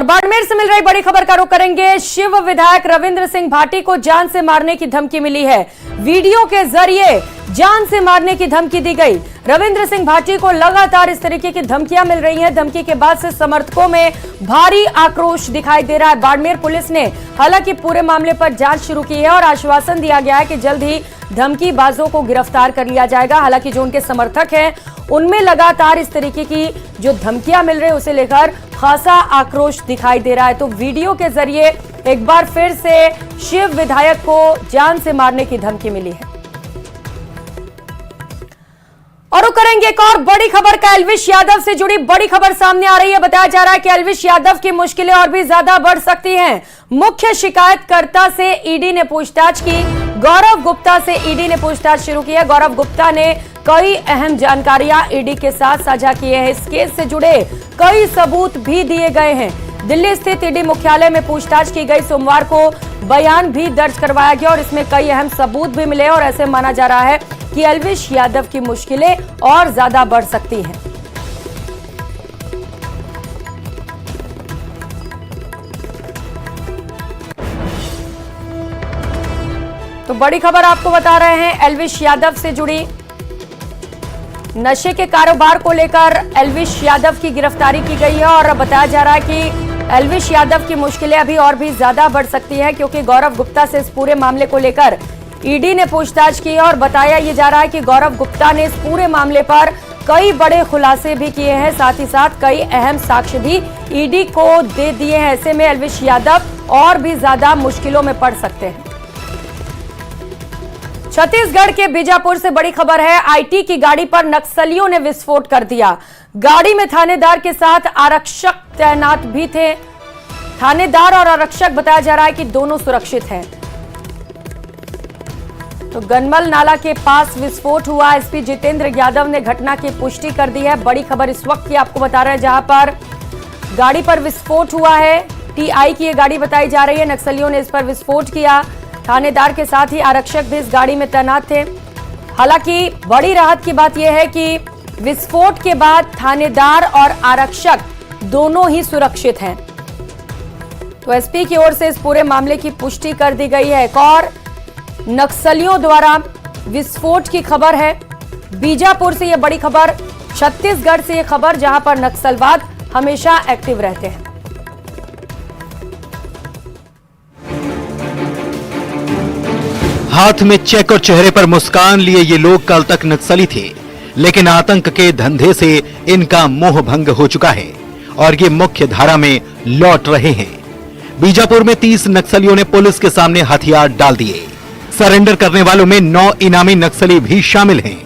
बाड़मेर से मिल रही बड़ी खबर का रुख करेंगे। शिव विधायक रविंद्र सिंह भाटी को जान से मारने की धमकी मिली है। वीडियो के जरिए जान से मारने की धमकी दी गई। रविंद्र सिंह भाटी को लगातार इस तरीके की धमकियां मिल रही हैं। धमकी के बाद से समर्थकों में भारी आक्रोश दिखाई दे रहा है। बाड़मेर पुलिस ने हालांकि पूरे मामले पर जांच शुरू की है और आश्वासन दिया गया है कि जल्द ही धमकीबाजों को गिरफ्तार कर लिया जाएगा। हालांकि जो उनके समर्थक हैं उनमें लगातार इस तरीके की जो धमकियां मिल रही है उसे लेकर खासा आक्रोश दिखाई दे रहा है। तो वीडियो के जरिए एक बार फिर से शिव विधायक को जान से मारने की धमकी मिली है। और करेंगे एक और बड़ी खबर का। एल्विश यादव से जुड़ी बड़ी खबर सामने आ रही है। बताया जा रहा है कि एल्विश यादव की मुश्किलें और भी ज्यादा बढ़ सकती हैं। मुख्य शिकायतकर्ता से ईडी ने पूछताछ की। गौरव गुप्ता से ईडी ने पूछताछ शुरू की है। गौरव गुप्ता ने कई अहम जानकारियां ईडी के साथ साझा की है। इस केस से जुड़े कई सबूत भी दिए गए हैं। दिल्ली स्थित ईडी मुख्यालय में पूछताछ की गई। सोमवार को बयान भी दर्ज करवाया गया और इसमें कई अहम सबूत भी मिले और ऐसे माना जा रहा है कि एल्विश यादव की मुश्किलें और ज्यादा बढ़ सकती हैं। तो बड़ी खबर आपको बता रहे हैं। एल्विश यादव से जुड़ी नशे के कारोबार को लेकर एल्विश यादव की गिरफ्तारी की गई है और बताया जा रहा है कि एल्विश यादव की मुश्किलें अभी और भी ज्यादा बढ़ सकती है क्योंकि गौरव गुप्ता से इस पूरे मामले को लेकर ईडी ने पूछताछ की और बताया ये जा रहा है कि गौरव गुप्ता ने इस पूरे मामले पर कई बड़े खुलासे भी किए हैं। साथ ही साथ कई अहम साक्ष्य भी ईडी को दे दिए हैं। ऐसे में एल्विश यादव और भी ज्यादा मुश्किलों में पड़ सकते हैं। छत्तीसगढ़ के बीजापुर से बड़ी खबर है। आईटी की गाड़ी पर नक्सलियों ने विस्फोट कर दिया। गाड़ी में थानेदार के साथ आरक्षक तैनात भी थे। थानेदार और आरक्षक बताया जा रहा है कि दोनों सुरक्षित हैं। तो गनमल नाला के पास विस्फोट हुआ। एसपी जितेंद्र यादव ने घटना की पुष्टि कर दी है। बड़ी खबर इस वक्त की आपको बता रहे हैं जहां पर गाड़ी पर विस्फोट हुआ है। टीआई की यह गाड़ी बताई जा रही है। नक्सलियों ने इस पर विस्फोट किया। थानेदार के साथ ही आरक्षक भी इस गाड़ी में तैनात थे। हालांकि बड़ी राहत की बात यह है कि विस्फोट के बाद थानेदार और आरक्षक दोनों ही सुरक्षित हैं। तो एसपी की ओर से इस पूरे मामले की पुष्टि कर दी गई है। एक और नक्सलियों द्वारा विस्फोट की खबर है। बीजापुर से यह बड़ी खबर, छत्तीसगढ़ से यह खबर जहां पर नक्सलवाद हमेशा एक्टिव रहते हैं। हाथ में चेक और चेहरे पर मुस्कान लिए ये लोग कल तक नक्सली थे, लेकिन आतंक के धंधे से इनका मोह भंग हो चुका है और ये मुख्य धारा में लौट रहे हैं। बीजापुर में 30 नक्सलियों ने पुलिस के सामने हथियार डाल दिए। सरेंडर करने वालों में 9 इनामी नक्सली भी शामिल हैं।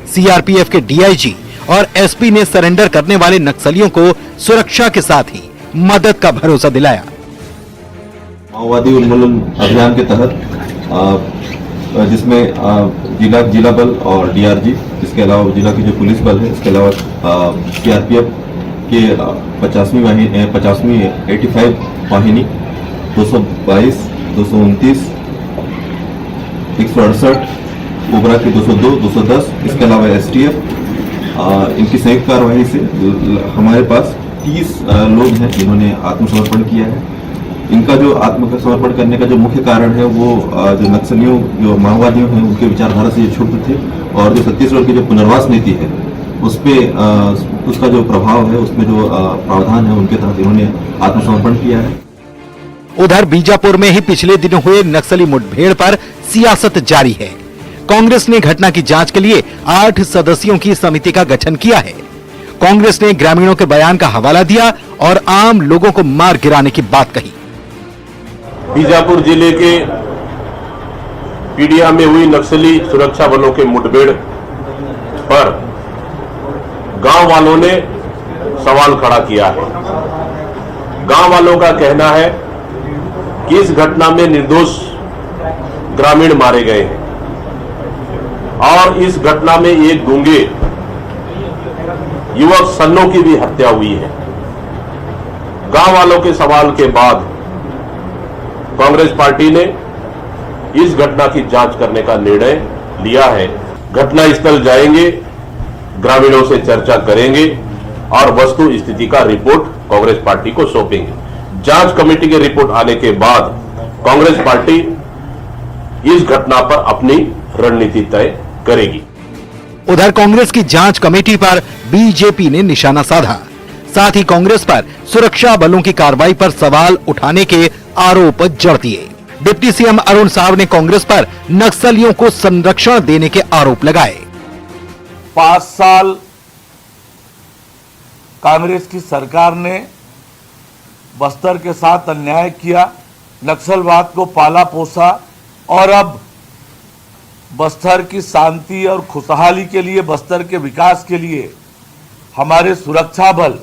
सीआरपीएफ के डीआईजी और एसपी ने सरेंडर करने वाले नक्सलियों को सुरक्षा के साथ ही मदद का भरोसा दिलाया। माओवादी उन्मूलन अभियान के तहत जिसमें जिला बल और डीआरजी, इसके अलावा जिला की जो पुलिस बल है, इसके अलावा सीआरपीएफ के 50वीं 85 वाहिनी 222, 229, 168, कोबरा की 202, 210, इसके अलावा एसटीएफ, इनकी संयुक्त कार्यवाही से हमारे पास 30 लोग हैं जिन्होंने आत्मसमर्पण किया है। इनका जो आत्मसमर्पण करने का जो मुख्य कारण है वो जो नक्सलियों, जो माओवादियों हैं, उनके विचारधारा से ये क्षुब्ध थे और जो छत्तीसगढ़ की जो पुनर्वास नीति है उस पे उसका जो प्रभाव है, उसमें जो प्रावधान है, उनके तहत इन्होंने आत्मसमर्पण किया है। उधर बीजापुर में ही पिछले दिनों हुए नक्सली मुठभेड़ पर सियासत जारी है। कांग्रेस ने घटना की जांच के लिए 8 सदस्यों की समिति का गठन किया है। कांग्रेस ने ग्रामीणों के बयान का हवाला दिया और आम लोगों को मार गिराने की बात कही। बीजापुर जिले के पीडिया में हुई नक्सली सुरक्षा बलों के मुठभेड़ पर गांव वालों ने सवाल खड़ा किया है। गांव वालों का कहना है कि इस घटना में निर्दोष ग्रामीण मारे गए हैं और इस घटना में एक गूंगे युवक सन्नो की भी हत्या हुई है। गांव वालों के सवाल के बाद कांग्रेस पार्टी ने इस घटना की जांच करने का निर्णय लिया है। घटनास्थल जाएंगे, ग्रामीणों से चर्चा करेंगे और वस्तु स्थिति का रिपोर्ट कांग्रेस पार्टी को सौंपेंगे। जांच कमेटी की रिपोर्ट आने के बाद कांग्रेस पार्टी इस घटना पर अपनी रणनीति तय करेगी। उधर कांग्रेस की जांच कमेटी पर बीजेपी ने निशाना साधा। साथ ही कांग्रेस पर सुरक्षा बलों की कार्रवाई पर सवाल उठाने के आरोप जड़ दिए। डिप्टी सीएम अरुण साव ने कांग्रेस पर नक्सलियों को संरक्षण देने के आरोप लगाए। 5 साल कांग्रेस की सरकार ने बस्तर के साथ अन्याय किया, नक्सलवाद को पाला पोसा और अब बस्तर की शांति और खुशहाली के लिए, बस्तर के विकास के लिए हमारे सुरक्षा बल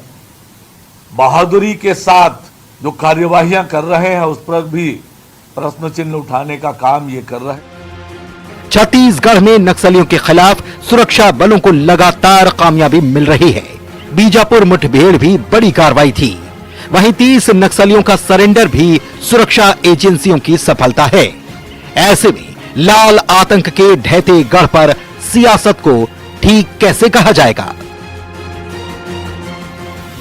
बहादुरी के साथ जो कार्यवाहियां कर रहे हैं उस पर भी प्रश्न चिन्ह उठाने का काम ये कर रहे हैं। छत्तीसगढ़ में नक्सलियों के खिलाफ सुरक्षा बलों को लगातार कामयाबी मिल रही है। बीजापुर मुठभेड़ भी बड़ी कार्रवाई थी। वहीं 30 नक्सलियों का सरेंडर भी सुरक्षा एजेंसियों की सफलता है। ऐसे में लाल आतंक के ढहते गढ़ पर सियासत को ठीक कैसे कहा जाएगा?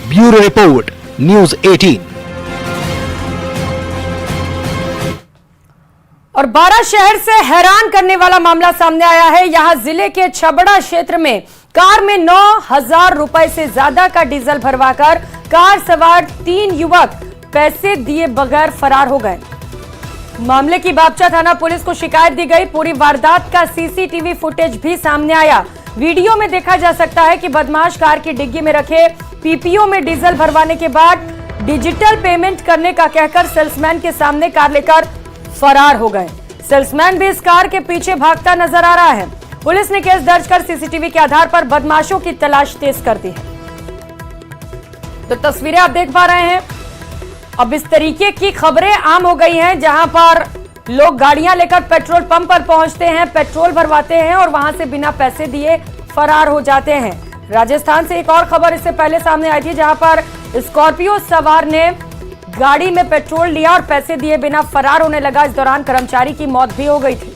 Bureau report, news 18। और 12 शहर से हैरान करने वाला मामला सामने आया है। यहां जिले के छबड़ा क्षेत्र में कार में 9,000 रुपए से ज्यादा का डीजल भरवाकर कार सवार 3 युवक पैसे दिए बगैर फरार हो गए। मामले की बापचा थाना पुलिस को शिकायत दी गई। पूरी वारदात का सीसीटीवी फुटेज भी सामने आया। वीडियो में देखा जा सकता है कि बदमाश कार की डिग्गी में रखे पीपीओ में डीजल भरवाने के बाद डिजिटल पेमेंट करने का कहकर सेल्समैन के सामने कार लेकर फरार हो गए। सेल्समैन भी इस कार के पीछे भागता नजर आ रहा है। पुलिस ने केस दर्ज कर सीसीटीवी के आधार पर बदमाशों की तलाश तेज कर दी है। तो तस्वीरें आप देख पा रहे हैं। अब इस तरीके की खबरें आम हो गई हैं, जहां पर लोग गाड़ियां लेकर पेट्रोल पंप पर पहुंचते हैं, पेट्रोल भरवाते हैं और वहां से बिना पैसे दिए फरार हो जाते हैं। राजस्थान से एक और खबर इससे पहले सामने आई थी, जहां पर स्कॉर्पियो सवार ने गाड़ी में पेट्रोल लिया और पैसे दिए बिना फरार होने लगा। इस दौरान कर्मचारी की मौत भी हो गई थी।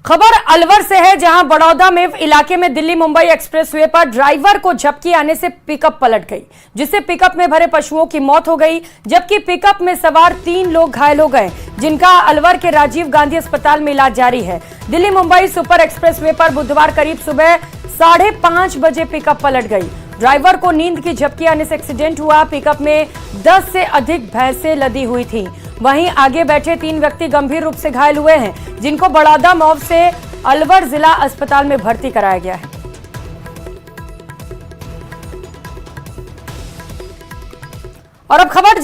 खबर अलवर से है, जहां बड़ौदा में इलाके में दिल्ली मुंबई एक्सप्रेसवे पर ड्राइवर को झपकी आने से पिकअप पलट गई, जिससे पिकअप में भरे पशुओं की मौत हो गई, जबकि पिकअप में सवार 3 लोग घायल हो गए, जिनका अलवर के राजीव गांधी अस्पताल में इलाज जारी है। दिल्ली मुंबई सुपर एक्सप्रेसवे पर बुधवार करीब सुबह 5:30 बजे पिकअप पलट गई। ड्राइवर को नींद की झपकी आने से एक्सीडेंट हुआ। पिकअप में 10 से अधिक भैंसें लदी हुई थी। वहीं आगे बैठे 3 व्यक्ति गंभीर रूप से घायल हुए हैं, जिनको बड़ौदा मॉब से अलवर जिला अस्पताल में भर्ती कराया गया है। और अब खबर